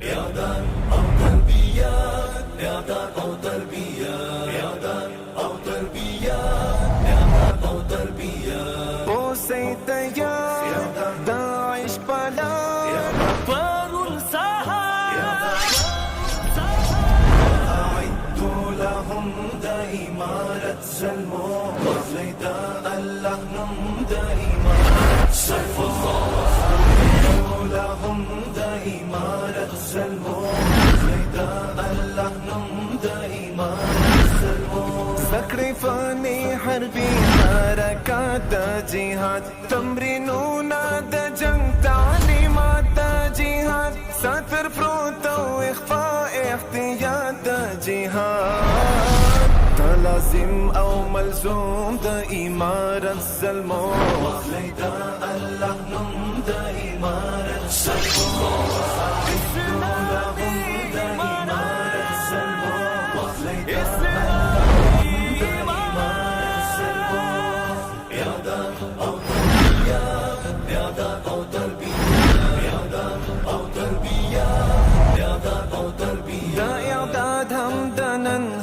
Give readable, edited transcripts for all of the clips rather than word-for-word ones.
إعداد أو تربيات، إعداد أو تربيات، إعداد أو تربيات، إعداد أو تربيات. بوسيديا داعش بلا فاروا الساحة، أعدوا لهم دائمارة سلموا وفليدا اللحنم دائمارة سيف الله. أعدوا لهم دائمارة سلموا وفليدا اللحنم دائمارة سلموا. زكرفاني حربي حركات جهاد تمرينونا دا جنگ تعليمات جهاد ساتر فروت واخفاء احتياط جهاد لازم او ملزوم دا إمارة سلمو وفليدا اللحنم دائمارة سلموا. أعدوا لهم دائمارة سلموا وفليدا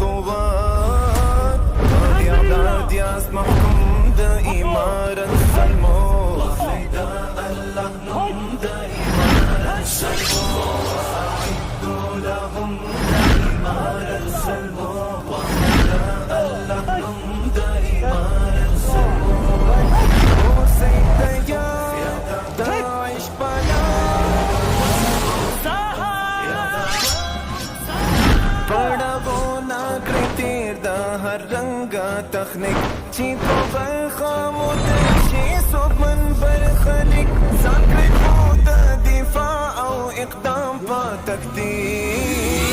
قوات يعداد يسمعكم دا إمارة سلمو وفليدا اللحنم دائمارة سلموا. أعدوا لهم دائمارة سلموا وفليدا اللحنم دائمارة تخنق شي طبخة مدشي صوب من برخلك ساكرك موت دفاع أو إقدام با تكتيك